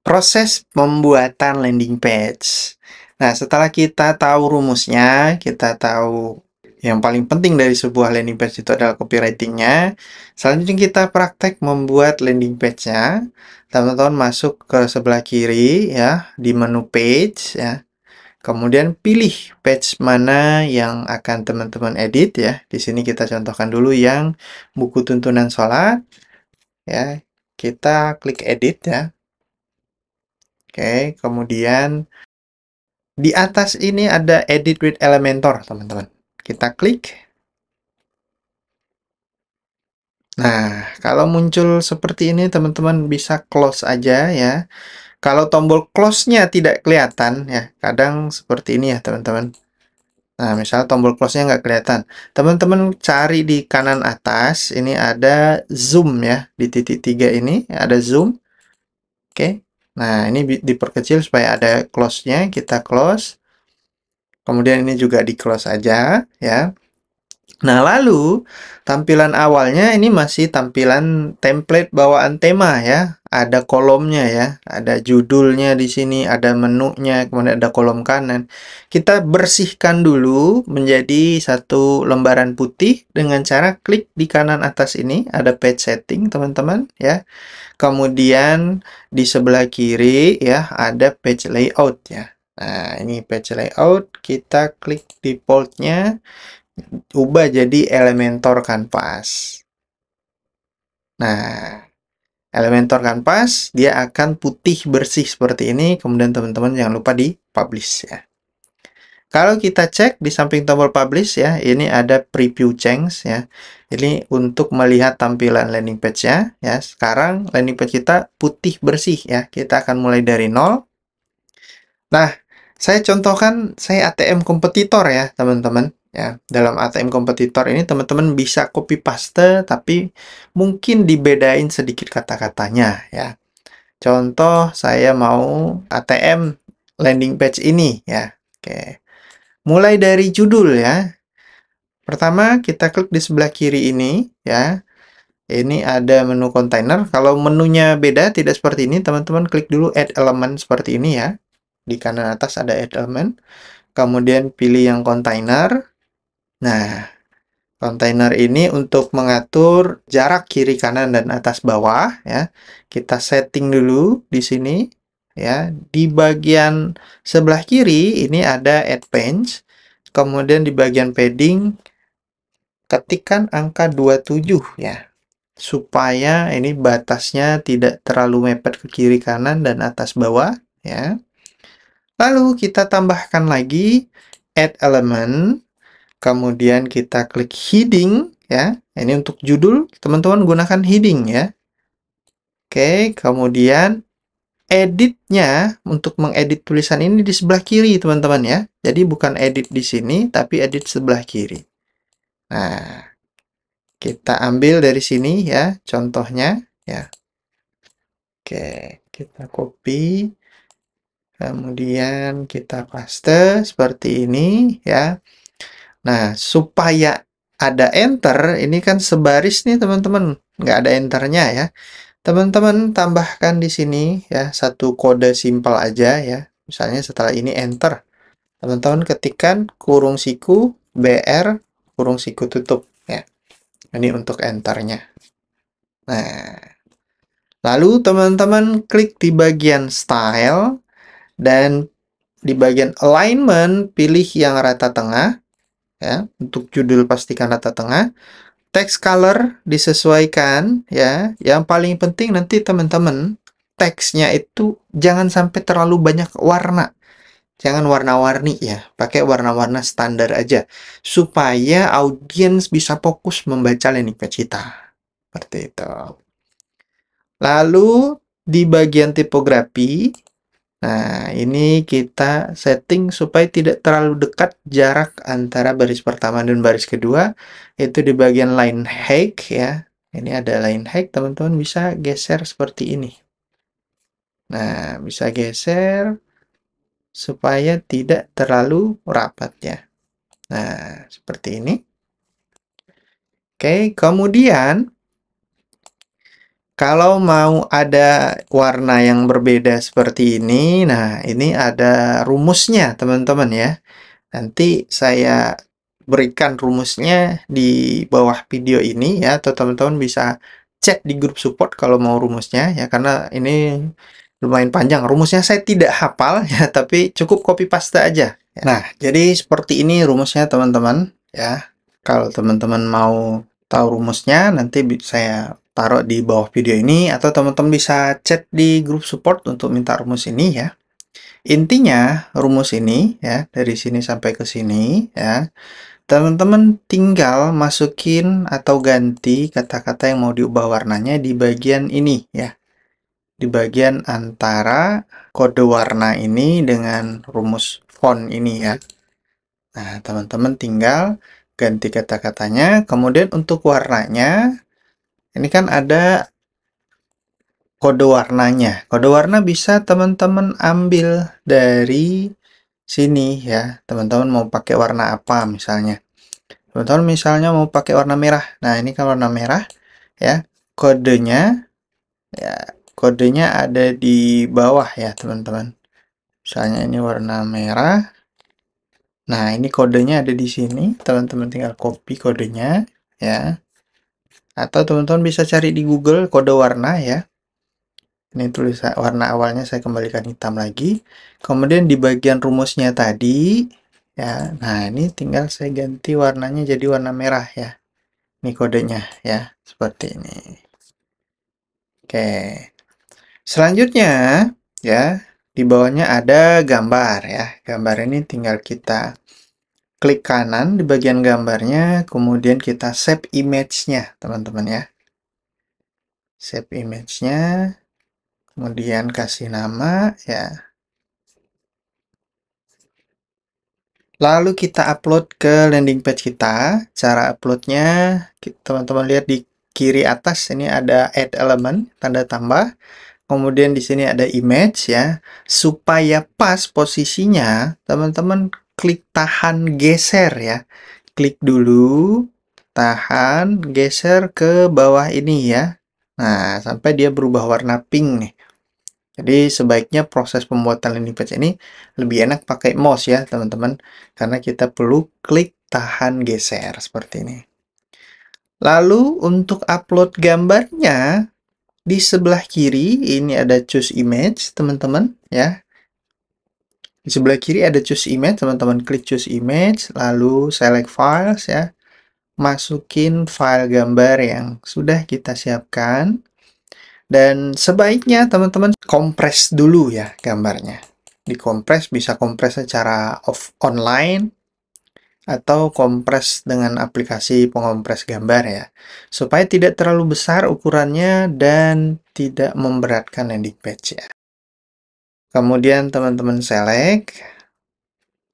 Proses pembuatan landing page. Nah, setelah kita tahu rumusnya, kita tahu yang paling penting dari sebuah landing page itu adalah copywriting-nya. Selanjutnya kita praktek membuat landing page-nya. Teman-teman masuk ke sebelah kiri ya, di menu page ya. Kemudian pilih page mana yang akan teman-teman edit ya. Di sini kita contohkan dulu yang buku tuntunan sholat ya. Kita klik edit ya. Oke, kemudian di atas ini ada Edit with Elementor, teman-teman. Kita klik. Nah, kalau muncul seperti ini, teman-teman bisa close aja ya. Kalau tombol close-nya tidak kelihatan, ya, kadang seperti ini ya, teman-teman. Nah, misalnya tombol close-nya nggak kelihatan. Teman-teman cari di kanan atas, ini ada zoom ya, di titik 3 ini ada zoom. Oke. Nah, ini diperkecil supaya ada close-nya, kita close. Kemudian ini juga di close aja ya. Nah, lalu tampilan awalnya ini masih tampilan template bawaan tema ya. Ada kolomnya ya, ada judulnya di sini, ada menunya, kemudian ada kolom kanan. Kita bersihkan dulu menjadi satu lembaran putih dengan cara klik di kanan atas ini, ada page setting, teman-teman ya. Kemudian di sebelah kiri ya, ada page layout ya. Nah, ini page layout, kita klik default-nya, ubah jadi Elementor Canvas. Nah, Elementor Canvas, dia akan putih bersih seperti ini, kemudian teman-teman jangan lupa di publish ya. Kalau kita cek di samping tombol publish ya, ini ada preview change ya. Ini untuk melihat tampilan landing page-nya ya. Sekarang landing page kita putih bersih ya. Kita akan mulai dari nol. Nah, saya contohkan saya ATM kompetitor ya, teman-teman. Ya, dalam ATM kompetitor ini teman-teman bisa copy paste tapi mungkin dibedain sedikit kata-katanya ya. Contoh saya mau ATM landing page ini ya. Oke. Mulai dari judul ya. Pertama kita klik di sebelah kiri ini ya. Ini ada menu kontainer. Kalau menunya beda tidak seperti ini, teman-teman klik dulu add element seperti ini ya. Di kanan atas ada add element. Kemudian pilih yang kontainer. Nah, kontainer ini untuk mengatur jarak kiri kanan dan atas bawah ya. Kita setting dulu di sini ya. Di bagian sebelah kiri ini ada add page. Kemudian di bagian padding ketikkan angka 27 ya. Supaya ini batasnya tidak terlalu mepet ke kiri kanan dan atas bawah ya. Lalu kita tambahkan lagi add element. Kemudian kita klik heading ya. Ini untuk judul, teman-teman gunakan heading ya. Oke, kemudian editnya untuk mengedit tulisan ini di sebelah kiri, teman-teman ya. Jadi bukan edit di sini, tapi edit sebelah kiri. Nah, kita ambil dari sini ya, contohnya ya. Oke, kita copy. Kemudian kita paste seperti ini ya. Nah, supaya ada enter, ini kan sebaris nih teman-teman, nggak ada enternya ya. Teman-teman tambahkan di sini ya satu kode simpel aja ya. Misalnya setelah ini enter, teman-teman ketikkan kurung siku BR kurung siku tutup ya. Ini untuk enternya. Nah, lalu teman-teman klik di bagian style dan di bagian alignment pilih yang rata tengah ya. Untuk judul pastikan rata tengah. Text color disesuaikan ya. Yang paling penting nanti teman-teman teksnya itu jangan sampai terlalu banyak warna. Jangan warna-warni ya. Pakai warna-warna standar aja supaya audiens bisa fokus membaca landing page kita. Seperti itu. Lalu di bagian tipografi, nah ini kita setting supaya tidak terlalu dekat jarak antara baris pertama dan baris kedua. Itu di bagian line height ya. Ini ada line height, teman-teman bisa geser seperti ini. Nah, bisa geser supaya tidak terlalu rapat ya. Nah, seperti ini. Oke, kemudian Kalau mau ada warna yang berbeda seperti ini, nah ini ada rumusnya teman-teman ya. Nanti saya berikan rumusnya di bawah video ini ya, atau teman-teman bisa chat di grup support kalau mau rumusnya ya, karena ini lumayan panjang. Rumusnya saya tidak hafal ya, tapi cukup copy paste aja. Nah, jadi seperti ini rumusnya teman-teman ya. Kalau teman-teman mau tahu rumusnya, nanti saya taruh di bawah video ini, atau teman-teman bisa chat di grup support untuk minta rumus ini ya. Intinya rumus ini ya, dari sini sampai ke sini ya, teman-teman tinggal masukin atau ganti kata-kata yang mau diubah warnanya di bagian ini ya, di bagian antara kode warna ini dengan rumus font ini ya. Nah, teman-teman tinggal ganti kata-katanya. Kemudian untuk warnanya, ini kan ada kode warnanya. Kode warna bisa teman-teman ambil dari sini ya. Teman-teman mau pakai warna apa misalnya. Teman-teman misalnya mau pakai warna merah. Nah, ini kan warna merah ya. Kodenya ya, kodenya ada di bawah ya, teman-teman. Misalnya ini warna merah. Nah, ini kodenya ada di sini. Teman-teman tinggal copy kodenya ya. Atau teman-teman bisa cari di Google kode warna ya. Ini tulisan warna awalnya saya kembalikan hitam lagi. Kemudian di bagian rumusnya tadi ya. Nah, ini tinggal saya ganti warnanya jadi warna merah ya. Ini kodenya ya, seperti ini. Oke. Selanjutnya ya, di bawahnya ada gambar ya. Gambar ini tinggal kita klik kanan di bagian gambarnya, kemudian kita save image-nya, teman-teman ya. Save image-nya, kemudian kasih nama ya. Lalu kita upload ke landing page kita. Cara uploadnya, teman-teman lihat di kiri atas ini ada add element, tanda tambah. Kemudian di sini ada image ya. Supaya pas posisinya, teman-teman klik tahan geser ya. Klik dulu, tahan, geser ke bawah ini ya. Nah, sampai dia berubah warna pink nih. Jadi sebaiknya proses pembuatan landing page ini lebih enak pakai mouse ya teman-teman, karena kita perlu klik tahan geser seperti ini. Lalu untuk upload gambarnya, di sebelah kiri ini ada choose image teman-teman ya. Di sebelah kiri ada choose image, teman-teman klik choose image, lalu select files ya. Masukin file gambar yang sudah kita siapkan. Dan sebaiknya teman-teman kompres dulu ya gambarnya. Dikompres, bisa kompres secara online atau kompres dengan aplikasi pengompres gambar ya. Supaya tidak terlalu besar ukurannya dan tidak memberatkan landing page ya. Kemudian teman-teman select.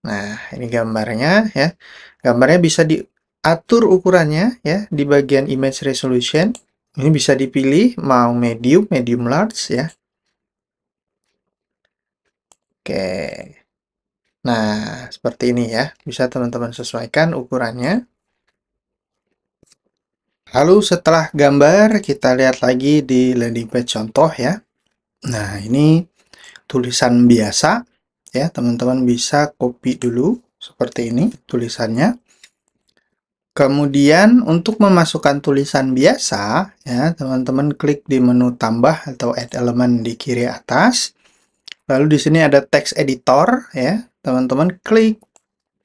Nah, ini gambarnya ya. Gambarnya bisa diatur ukurannya ya di bagian image resolution. Ini bisa dipilih mau medium, medium large ya. Oke. Nah, seperti ini ya. Bisa teman-teman sesuaikan ukurannya. Lalu setelah gambar, kita lihat lagi di landing page contoh ya. Nah, ini tulisan biasa ya. Teman-teman bisa copy dulu seperti ini tulisannya. Kemudian untuk memasukkan tulisan biasa ya, teman-teman klik di menu tambah atau add element di kiri atas. Lalu di sini ada text editor ya. Teman-teman klik,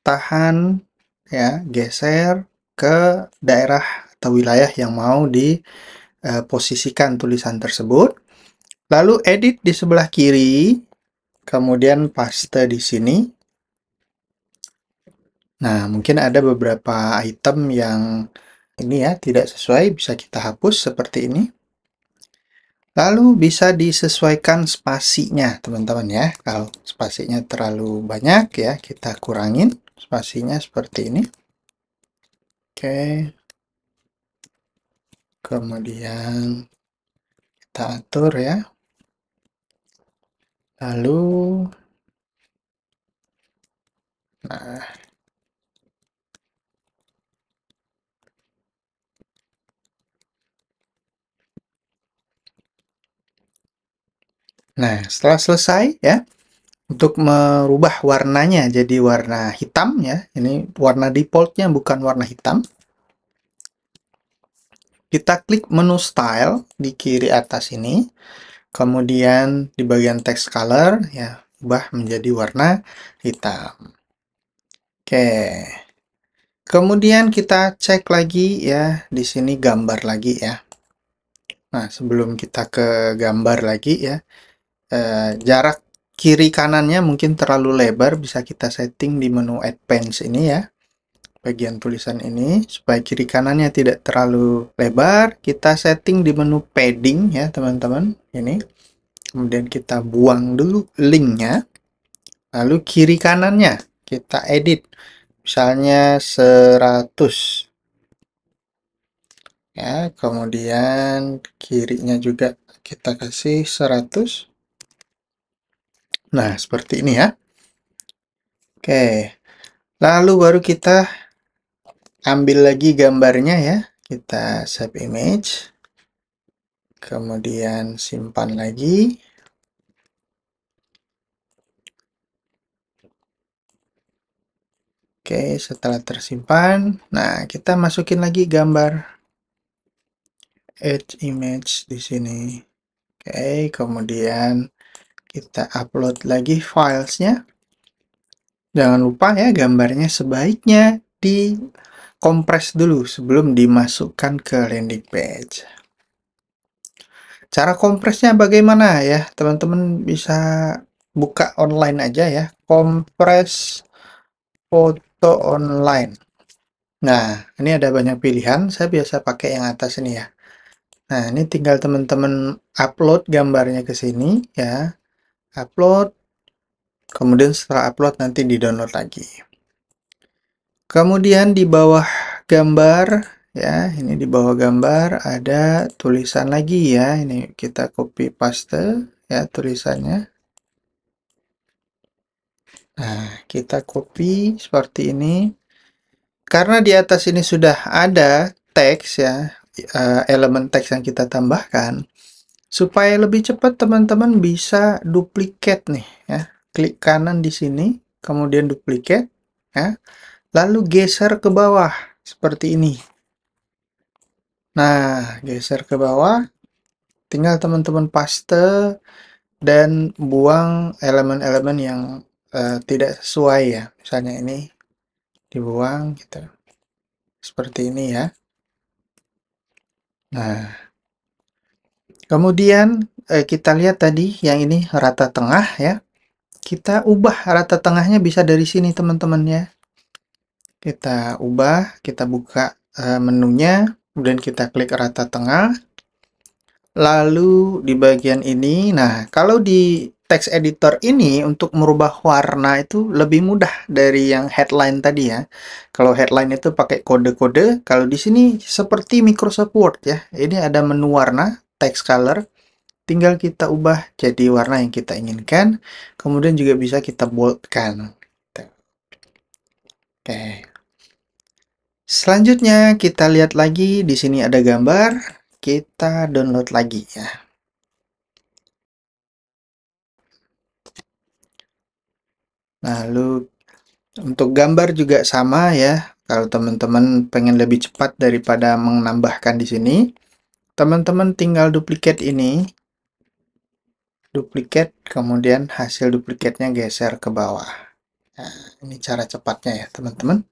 tahan ya, geser ke daerah atau wilayah yang mau diposisikan tulisan tersebut. Lalu edit di sebelah kiri, kemudian paste di sini. Nah, mungkin ada beberapa item yang ini ya tidak sesuai, bisa kita hapus seperti ini. Lalu bisa disesuaikan spasinya, teman-teman ya. Kalau spasinya terlalu banyak ya, kita kurangin spasinya seperti ini. Oke. Kemudian kita atur ya. Lalu, nah, Nah, setelah selesai ya, untuk merubah warnanya jadi warna hitam ya, ini warna defaultnya bukan warna hitam. Kita klik menu style di kiri atas ini, kemudian di bagian text color ya, ubah menjadi warna hitam. Oke. Kemudian kita cek lagi ya, di sini gambar lagi ya. Nah, sebelum kita ke gambar lagi ya, jarak kiri kanannya mungkin terlalu lebar, bisa kita setting di menu advance ini ya. Bagian tulisan ini, supaya kiri kanannya tidak terlalu lebar, kita setting di menu padding ya teman-teman. Ini. Kemudian kita buang dulu linknya. Lalu kiri kanannya kita edit. Misalnya 100. Ya, kemudian kirinya juga kita kasih 100. Nah, seperti ini ya. Oke. Lalu baru kita ambil lagi gambarnya ya. Kita save image. Kemudian simpan lagi. Oke, setelah tersimpan, nah kita masukin lagi gambar add image di sini. Oke, kemudian kita upload lagi filesnya. Jangan lupa ya, gambarnya sebaiknya dikompres dulu sebelum dimasukkan ke landing page. Cara kompresnya bagaimana ya? Teman-teman bisa buka online aja ya, kompres foto online. Nah, ini ada banyak pilihan, saya biasa pakai yang atas ini ya. Nah, ini tinggal teman-teman upload gambarnya ke sini ya. Upload, kemudian setelah upload nanti di-download lagi. Kemudian di bawah gambar ya, ini di bawah gambar ada tulisan lagi ya. Ini kita copy paste ya tulisannya. Nah, kita copy seperti ini. Karena di atas ini sudah ada teks ya, elemen teks yang kita tambahkan, supaya lebih cepat teman-teman bisa duplikat nih ya. Klik kanan di sini, kemudian duplikat ya. Lalu geser ke bawah seperti ini. Nah, geser ke bawah, tinggal teman-teman paste dan buang elemen-elemen yang tidak sesuai ya. Misalnya ini dibuang gitu. Seperti ini ya. Nah, kemudian kita lihat tadi yang ini rata tengah ya. Kita ubah rata tengahnya bisa dari sini teman-teman ya. Kita ubah, kita buka menunya, kemudian kita klik rata tengah. Lalu di bagian ini, nah kalau di text editor ini untuk merubah warna itu lebih mudah dari yang headline tadi ya. Kalau headline itu pakai kode-kode, kalau di sini seperti Microsoft Word ya. Ini ada menu warna, text color, tinggal kita ubah jadi warna yang kita inginkan. Kemudian juga bisa kita boldkan. Oke. Selanjutnya kita lihat lagi di sini ada gambar, kita download lagi ya. Lalu untuk gambar juga sama ya. Kalau teman-teman pengen lebih cepat daripada menambahkan di sini, teman-teman tinggal duplikat ini. Duplikat, kemudian hasil duplikatnya geser ke bawah. Nah, ini cara cepatnya ya, teman-teman.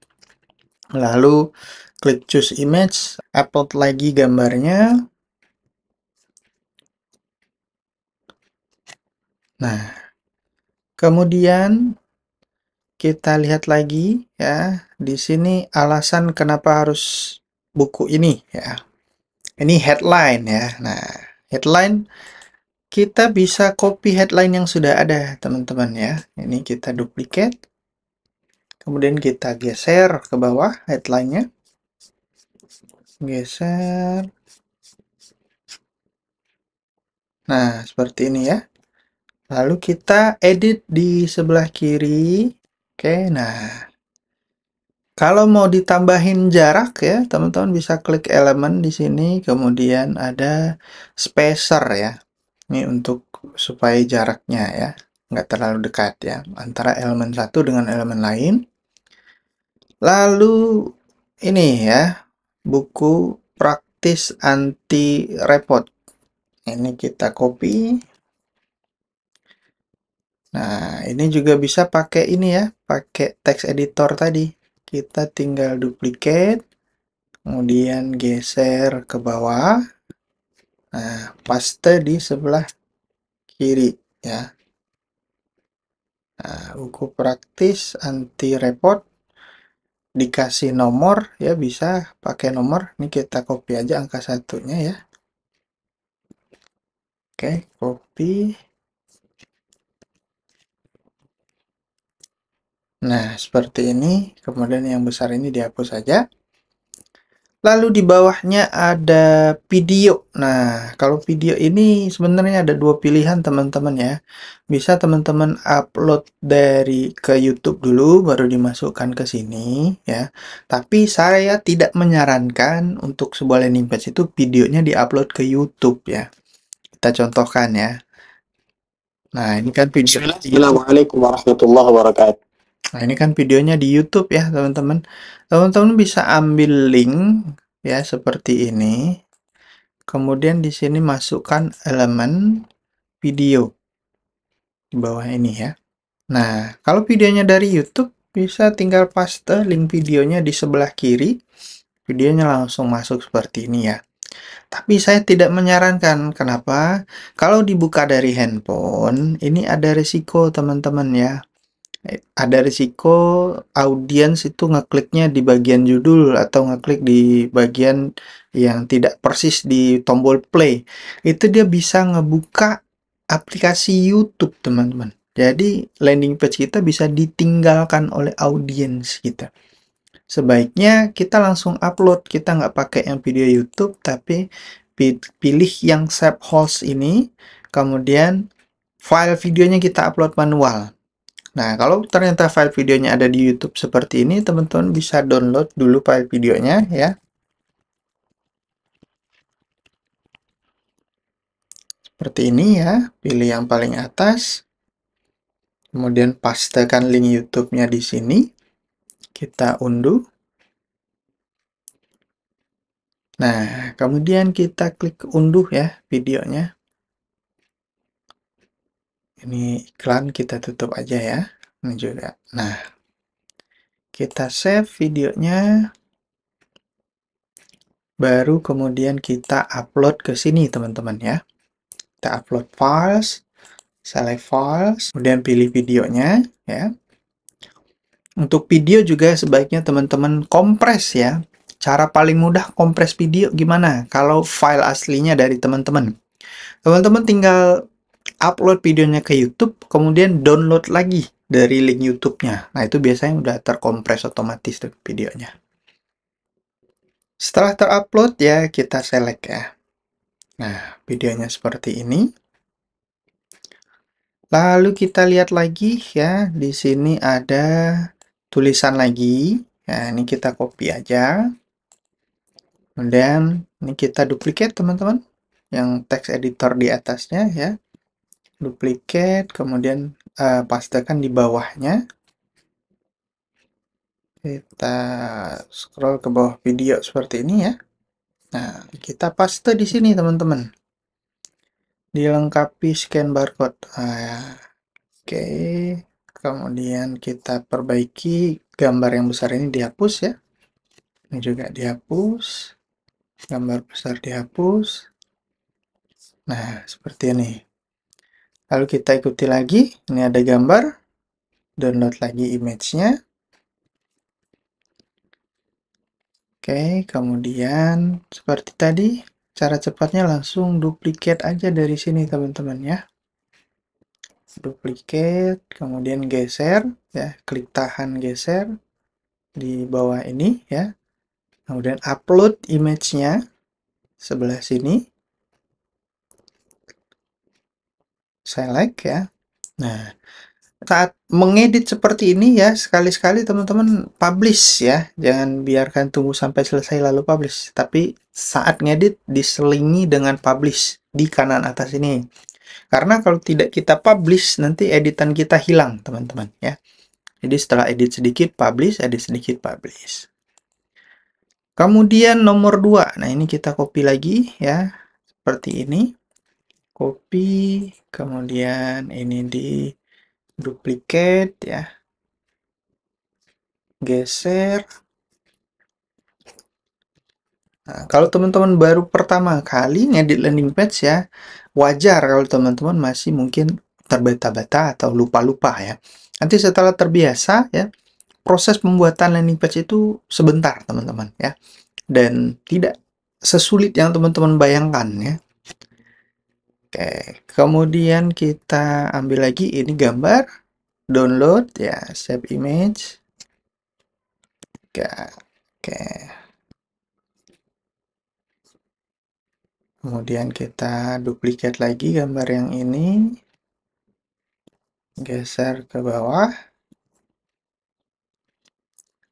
Lalu klik choose image, upload lagi gambarnya. Nah, kemudian kita lihat lagi ya, di sini alasan kenapa harus buku ini ya. Ini headline ya. Nah, headline kita bisa copy headline yang sudah ada, teman-teman ya. Ini kita duplikat. Kemudian kita geser ke bawah headline-nya. Geser. Nah, seperti ini ya. Lalu kita edit di sebelah kiri. Oke, nah. Kalau mau ditambahin jarak ya, teman-teman bisa klik elemen di sini, kemudian ada spacer ya. Ini untuk supaya jaraknya ya, nggak terlalu dekat ya, antara elemen satu dengan elemen lain. Lalu ini ya, buku praktis anti repot. Ini kita copy. Nah, ini juga bisa pakai ini ya, pakai text editor tadi. Kita tinggal duplicate, kemudian geser ke bawah. Nah, paste di sebelah kiri ya. Nah, buku praktis anti repot dikasih nomor ya, bisa pakai nomor. Ini kita copy aja angka satunya ya. Oke, copy. Nah, seperti ini. Kemudian yang besar ini dihapus saja. Lalu di bawahnya ada video. Nah, kalau video ini sebenarnya ada dua pilihan teman-teman ya. Bisa teman-teman upload dari ke YouTube dulu, baru dimasukkan ke sini ya. Tapi saya tidak menyarankan untuk sebuah landing page itu videonya diupload ke YouTube ya. Kita contohkan ya. Nah, ini kan video. Assalamualaikum warahmatullahi wabarakatuh. Nah, ini kan videonya di YouTube ya, teman-teman. Teman-teman bisa ambil link ya seperti ini. Kemudian di sini masukkan elemen video di bawah ini ya. Nah, kalau videonya dari YouTube bisa tinggal paste link videonya di sebelah kiri. Videonya langsung masuk seperti ini ya. Tapi saya tidak menyarankan. Kenapa? Kalau dibuka dari handphone, ini ada risiko teman-teman ya. Ada risiko audiens itu ngekliknya di bagian judul atau ngeklik di bagian yang tidak persis di tombol play. Itu dia bisa ngebuka aplikasi YouTube, teman-teman. Jadi landing page kita bisa ditinggalkan oleh audiens kita. Sebaiknya kita langsung upload, kita nggak pakai yang video YouTube, tapi pilih yang save host ini, kemudian file videonya kita upload manual. Nah, kalau ternyata file videonya ada di YouTube seperti ini, teman-teman bisa download dulu file videonya ya. Seperti ini ya, pilih yang paling atas. Kemudian pastekan link YouTube-nya di sini. Kita unduh. Nah, kemudian kita klik unduh ya videonya. Ini iklan kita tutup aja ya. Ini juga. Nah, kita save videonya. Baru kemudian kita upload ke sini teman-teman ya. Kita upload files, select files, kemudian pilih videonya ya. Untuk video juga sebaiknya teman-teman kompres ya. Cara paling mudah kompres video gimana? Kalau file aslinya dari teman-teman. Teman-teman tinggal upload videonya ke YouTube, kemudian download lagi dari link YouTube-nya. Nah, itu biasanya udah terkompres otomatis tuh videonya. Setelah terupload ya, kita select ya. Nah, videonya seperti ini. Lalu kita lihat lagi ya, di sini ada tulisan lagi. Nah, ini kita copy aja. Kemudian ini kita duplicate teman-teman. Yang text editor di atasnya ya. Duplicate, kemudian pastekan di bawahnya. Kita scroll ke bawah video seperti ini ya. Nah, kita paste di sini teman-teman. Dilengkapi scan barcode. Oke. Kemudian kita perbaiki gambar yang besar ini dihapus ya. Ini juga dihapus. Gambar besar dihapus. Nah, seperti ini. Lalu kita ikuti lagi. Ini ada gambar. Download lagi image-nya. Oke, kemudian seperti tadi, cara cepatnya langsung duplicate aja dari sini teman-teman ya. Duplicate, kemudian geser ya, klik tahan geser di bawah ini ya. Kemudian upload image-nya sebelah sini. Select ya. Nah, saat mengedit seperti ini ya, sekali-sekali teman-teman publish ya. Jangan biarkan tunggu sampai selesai lalu publish. Tapi saat ngedit diselingi dengan publish di kanan atas ini. Karena kalau tidak kita publish, nanti editan kita hilang, teman-teman, ya. Jadi setelah edit sedikit, publish, edit sedikit, publish. Kemudian nomor 2, nah ini kita copy lagi, ya, seperti ini. Copy, kemudian ini di duplicate, ya. Geser. Nah, kalau teman-teman baru pertama kali ngedit landing page ya, wajar kalau teman-teman masih mungkin terbata-bata atau lupa-lupa ya. Nanti setelah terbiasa ya, proses pembuatan landing page itu sebentar teman-teman ya. Dan tidak sesulit yang teman-teman bayangkan ya. Oke, kemudian kita ambil lagi ini gambar, download ya, save image. Oke. Kemudian kita duplicate lagi gambar yang ini. Geser ke bawah.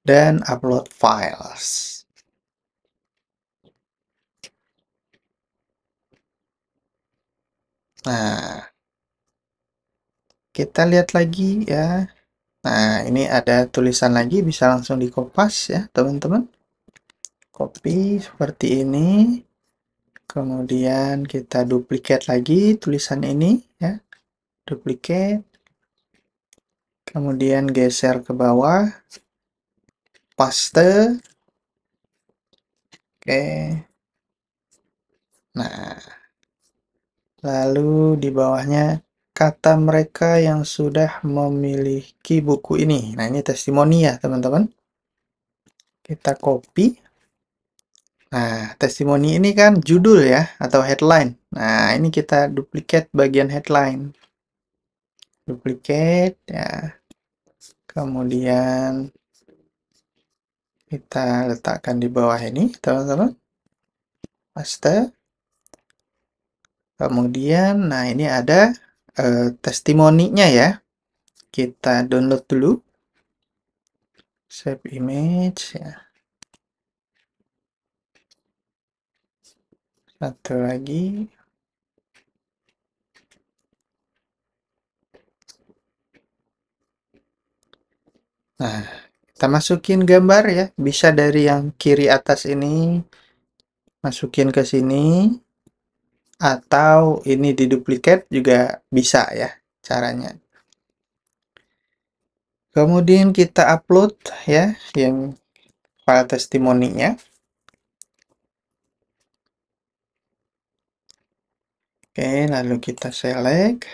Dan upload files. Nah, kita lihat lagi ya. Nah, ini ada tulisan lagi, bisa langsung dikopas ya, teman-teman. Copy seperti ini. Kemudian kita duplicate lagi tulisan ini ya. Duplicate. Kemudian geser ke bawah. Paste. Oke. Nah, lalu di bawahnya kata mereka yang sudah memiliki buku ini. Nah, ini testimoni ya, teman-teman. Kita copy. Nah, testimoni ini kan judul ya, atau headline. Nah, ini kita duplicate bagian headline. Duplicate ya. Kemudian kita letakkan di bawah ini, teman-teman. Paste. Kemudian, nah ini ada testimoninya ya. Kita download dulu. Save image ya. Satu lagi. Nah, kita masukin gambar ya. Bisa dari yang kiri atas ini. Masukin ke sini. Atau ini diduplicate juga bisa ya caranya. Kemudian kita upload ya yang file testimoninya. Oke, lalu kita select.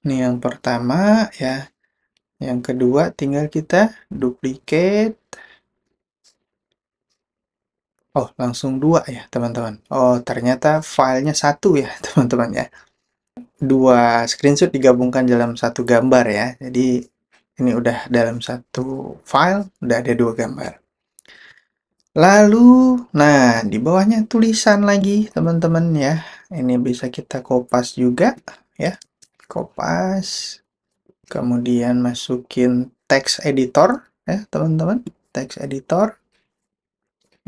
Ini yang pertama ya. Yang kedua tinggal kita duplicate. Oh, langsung dua ya teman-teman. Oh, ternyata filenya satu ya teman-teman ya. Dua screenshot digabungkan dalam satu gambar ya. Jadi ini udah dalam satu file, udah ada dua gambar. Lalu, nah di bawahnya tulisan lagi teman-teman ya. Ini bisa kita kopas juga ya. Kopas. Kemudian masukin text editor ya teman-teman. Text editor.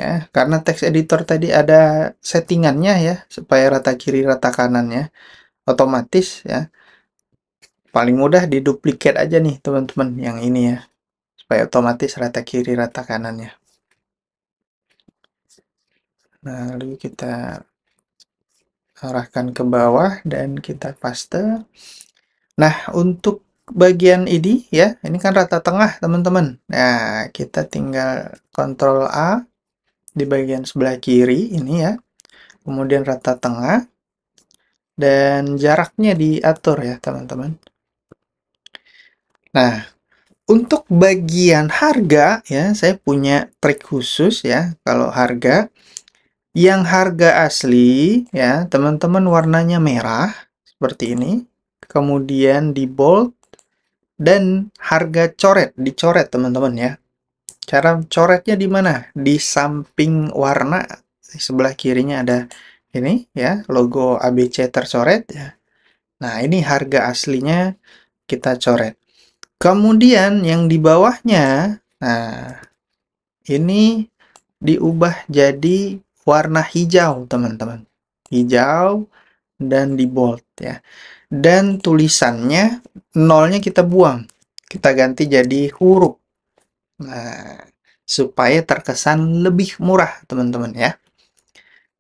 Ya, karena text editor tadi ada settingannya ya, supaya rata kiri rata kanannya otomatis ya. Paling mudah diduplikat aja nih teman-teman yang ini ya, supaya otomatis rata kiri rata kanannya. Lalu kita arahkan ke bawah dan kita paste. Nah, untuk bagian ini ya, ini kan rata tengah teman-teman. Nah, kita tinggal Ctrl A di bagian sebelah kiri ini ya. Kemudian rata tengah dan jaraknya diatur ya teman-teman. Nah, untuk bagian harga ya, saya punya trik khusus ya. Kalau harga, yang harga asli ya, teman-teman warnanya merah seperti ini. Kemudian di bold dan harga coret, dicoret teman-teman ya. Cara coretnya di mana? Di samping warna, di sebelah kirinya ada ini ya, logo ABC tercoret ya. Nah, ini harga aslinya kita coret. Kemudian yang di bawahnya, nah ini diubah jadi warna hijau teman-teman. Hijau dan di bold ya. Dan tulisannya nolnya kita buang. Kita ganti jadi huruf. Nah, supaya terkesan lebih murah, teman-teman ya.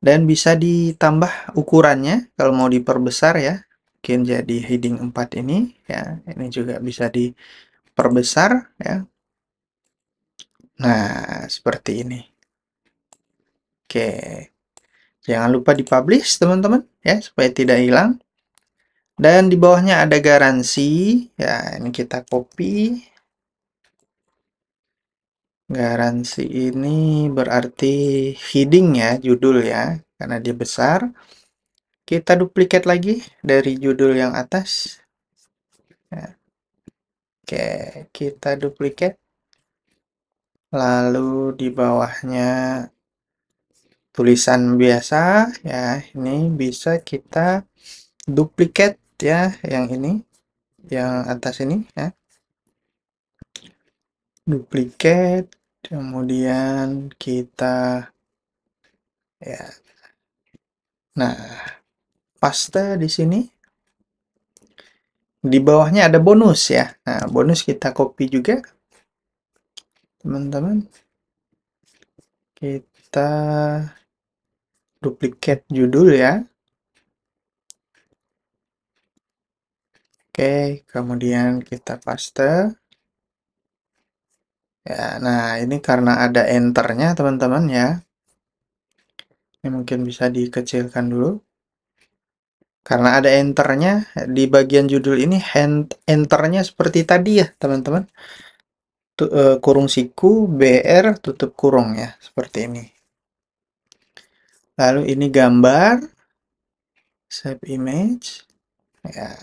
Dan bisa ditambah ukurannya kalau mau diperbesar ya. Mungkin jadi heading 4 ini ya. Ini juga bisa diperbesar ya. Nah, seperti ini. Oke. Jangan lupa dipublish, teman-teman ya, supaya tidak hilang. Dan di bawahnya ada garansi. Ya, ini kita copy. Garansi ini berarti heading ya, judul ya, karena dia besar. Kita duplikat lagi dari judul yang atas. Ya. Oke, kita duplikat. Lalu di bawahnya tulisan biasa ya, ini bisa kita duplikat ya, yang ini, yang atas ini ya. Duplikat, kemudian kita ya. Nah, paste di sini. Di bawahnya ada bonus ya. Nah, bonus kita copy juga. Teman-teman. Kita duplikat judul ya. Oke, kemudian kita paste. Ya, nah ini karena ada enternya teman-teman ya. Ini mungkin bisa dikecilkan dulu. Karena ada enternya, di bagian judul ini enternya seperti tadi ya teman-teman. Kurung siku, BR, tutup kurung ya. Seperti ini. Lalu ini gambar. Save image. Ya.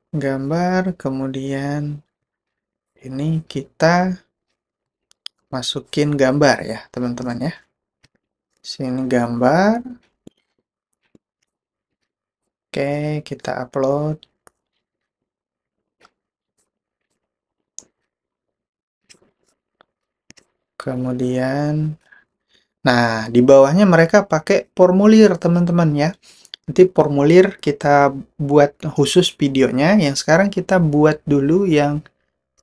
Gambar, kemudian ini kita masukin gambar ya teman-teman ya. Sini gambar. Oke, kita upload. Kemudian, nah di bawahnya mereka pakai formulir teman-teman ya. Nanti formulir kita buat khusus videonya. Yang sekarang kita buat dulu yang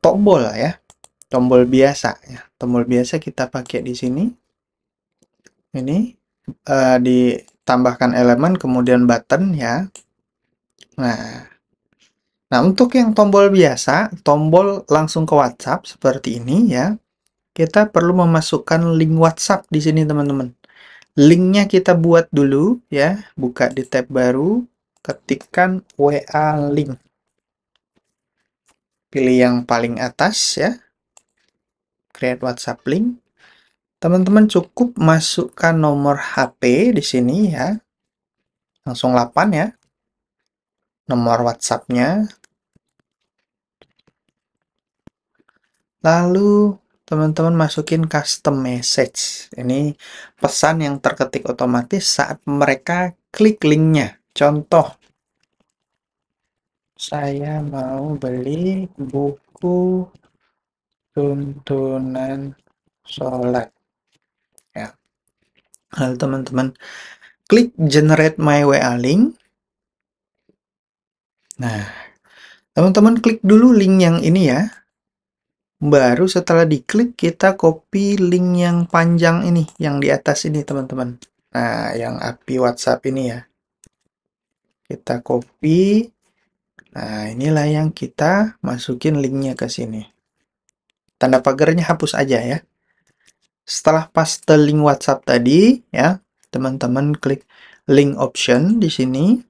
tombol ya. Tombol biasa ya. Tombol biasa kita pakai di sini. Ini ditambahkan elemen kemudian button ya. Nah, untuk yang tombol biasa, tombol langsung ke WhatsApp seperti ini ya. Kita perlu memasukkan link WhatsApp di sini teman-teman. Linknya kita buat dulu ya. Buka di tab baru, ketikkan WA link. Pilih yang paling atas ya. Create WhatsApp link. Teman-teman cukup masukkan nomor HP di sini ya. Langsung 8 ya. Nomor WhatsApp-nya. Lalu teman-teman masukin custom message. Ini pesan yang terketik otomatis saat mereka klik linknya. Contoh, saya mau beli buku tuntunan sholat. Ya. Lalu teman-teman klik generate my WA link. Nah, teman-teman klik dulu link yang ini ya. Baru setelah diklik kita copy link yang panjang ini, yang di atas ini teman-teman. Nah, yang API WhatsApp ini ya. Kita copy. Nah, inilah yang kita masukin linknya ke sini. Tanda pagarnya hapus aja ya. Setelah paste link WhatsApp tadi, ya, teman-teman klik link option di sini.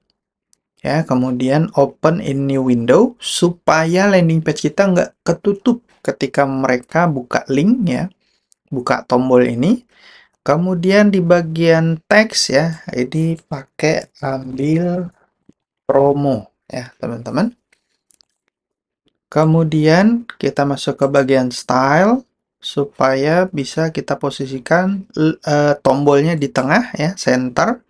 Ya, kemudian open in new window supaya landing page kita nggak ketutup ketika mereka buka link ya, buka tombol ini. Kemudian di bagian teks ya, ini pakai ambil promo ya teman-teman. Kemudian kita masuk ke bagian style supaya bisa kita posisikan tombolnya di tengah ya, center.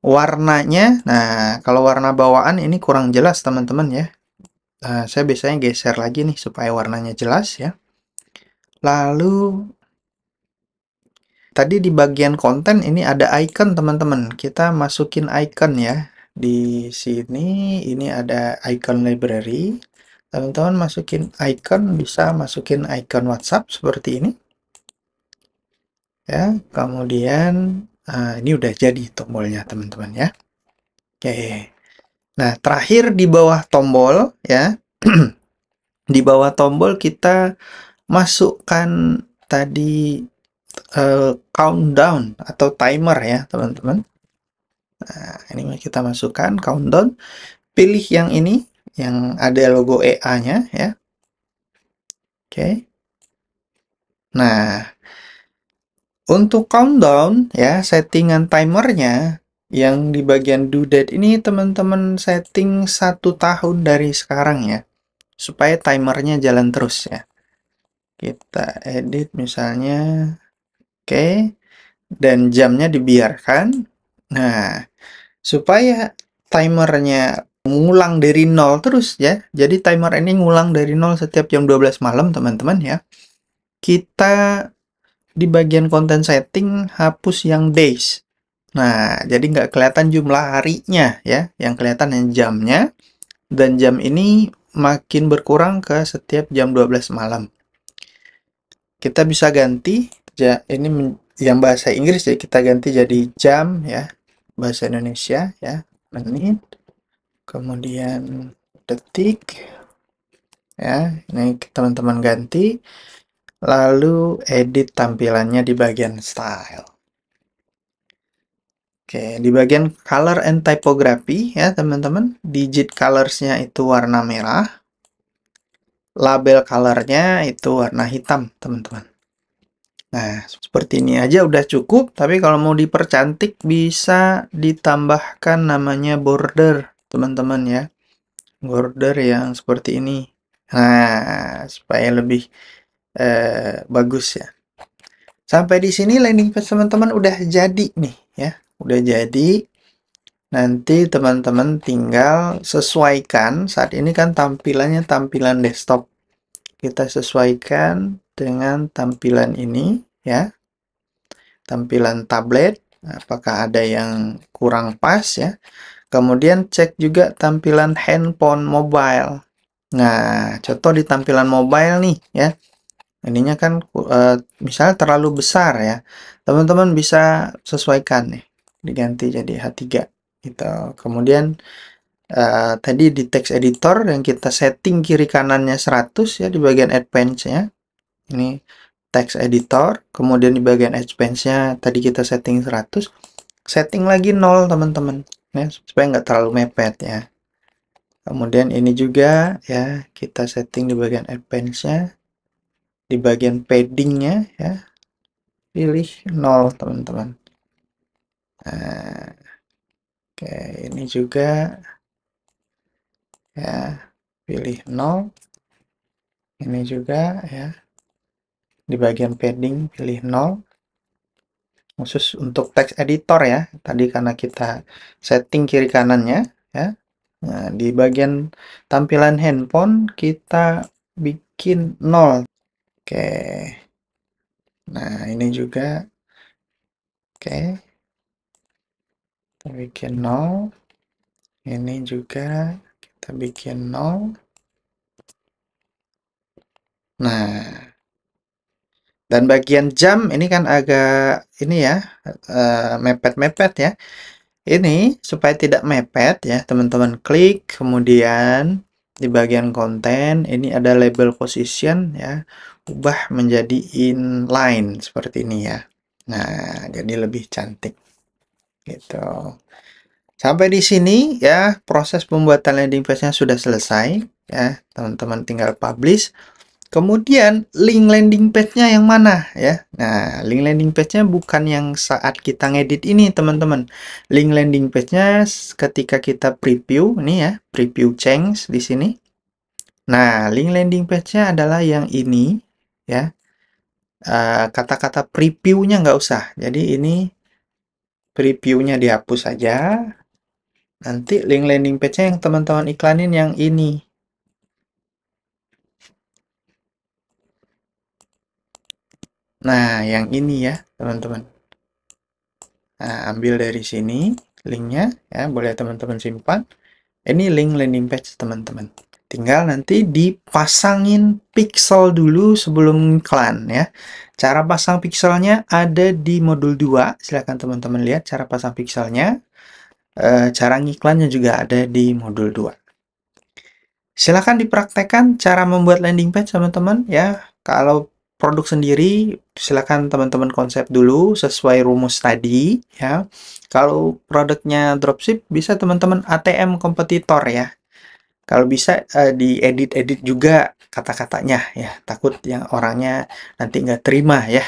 Warnanya, nah kalau warna bawaan ini kurang jelas teman-teman ya. Saya biasanya geser lagi nih supaya warnanya jelas ya. Lalu tadi di bagian konten ini ada icon teman-teman. Kita masukin icon ya. Di sini ini ada icon library. Teman-teman masukin icon, bisa masukin icon WhatsApp seperti ini. Ya, kemudian ini udah jadi tombolnya teman-teman ya. Oke. Nah, terakhir di bawah tombol ya. Di bawah tombol kita masukkan tadi countdown atau timer ya teman-teman. Nah, ini kita masukkan countdown. Pilih yang ini, yang ada logo EA-nya ya. Oke. Nah, untuk countdown ya, settingan timernya yang di bagian due date ini teman-teman setting 1 tahun dari sekarang ya, supaya timernya jalan terus ya. Kita edit misalnya, oke, dan jamnya dibiarkan. Nah, supaya timernya ngulang dari nol terus ya. Jadi timer ini ngulang dari nol setiap jam 12 malam teman-teman ya. Kita di bagian konten setting hapus yang days. Nah, jadi nggak kelihatan jumlah harinya ya. Yang kelihatan yang jamnya. Dan jam ini makin berkurang ke setiap jam 12 malam. Kita bisa ganti ini yang bahasa Inggris ya, kita ganti jadi jam ya, bahasa Indonesia ya, menit, kemudian detik ya. Ini teman-teman ganti, lalu edit tampilannya di bagian style. Oke, di bagian color and typography ya teman-teman, digit colorsnya itu warna merah, label colornya itu warna hitam teman-teman. Nah, seperti ini aja udah cukup, tapi kalau mau dipercantik bisa ditambahkan namanya border, teman-teman ya. Border yang seperti ini. Nah, supaya lebih bagus ya. Sampai di sini landing page teman-teman udah jadi nih ya. Udah jadi. Nanti teman-teman tinggal sesuaikan. Saat ini kan tampilannya tampilan desktop. Kita sesuaikan dengan tampilan ini ya. Tampilan tablet, apakah ada yang kurang pas ya. Kemudian cek juga tampilan handphone mobile. Nah, contoh di tampilan mobile nih ya. Ininya kan misal terlalu besar ya. Teman-teman bisa sesuaikan nih. Diganti jadi H3 gitu. Kemudian tadi di text editor yang kita setting kiri kanannya 100 ya di bagian advance-nya. Ini text editor, kemudian di bagian advance-nya tadi kita setting 100, setting lagi 0 teman-teman ya, supaya nggak terlalu mepet ya. Kemudian ini juga ya, kita setting di bagian advance-nya, di bagian padding-nya ya, pilih 0 teman-teman. Nah, oke, ini juga ya, pilih 0. Ini juga ya, di bagian padding pilih 0. Khusus untuk text editor ya, tadi karena kita setting kiri kanannya ya. Nah, di bagian tampilan handphone kita bikin 0. Oke. Nah, ini juga oke. Kita bikin 0. Ini juga kita bikin 0. Nah, dan bagian jam ini kan agak ini ya, mepet-mepet ya. Ini supaya tidak mepet ya, teman-teman klik, kemudian di bagian konten ini ada label position ya, ubah menjadi inline seperti ini ya. Nah, jadi lebih cantik gitu. Sampai di sini ya, proses pembuatan landing page-nya sudah selesai ya, teman-teman tinggal publish. Kemudian link landing page-nya yang mana ya? Nah, link landing page-nya bukan yang saat kita ngedit ini, teman-teman. Link landing page-nya ketika kita preview, ini ya, preview change di sini. Nah, link landing page-nya adalah yang ini ya. Kata-kata preview-nya nggak usah. Jadi ini preview-nya dihapus saja. Nanti link landing page-nya yang teman-teman iklanin yang ini. Nah, yang ini ya, teman-teman. Nah, ambil dari sini linknya, ya, boleh teman-teman simpan. Ini link landing page, teman-teman. Tinggal nanti dipasangin pixel dulu sebelum iklan, ya. Cara pasang pixelnya ada di modul 2. Silahkan teman-teman lihat cara pasang pixelnya. Cara ngiklannya juga ada di modul 2. Silahkan dipraktekkan cara membuat landing page, teman-teman, ya. Kalau produk sendiri, silakan teman-teman konsep dulu sesuai rumus tadi, ya. Kalau produknya dropship, bisa teman-teman ATM kompetitor, ya. Kalau bisa diedit-edit juga kata-katanya, ya. Takut yang orangnya nanti nggak terima, ya.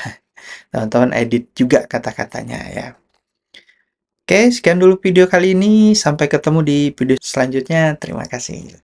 Teman-teman edit juga kata-katanya, ya. Oke, sekian dulu video kali ini. Sampai ketemu di video selanjutnya. Terima kasih.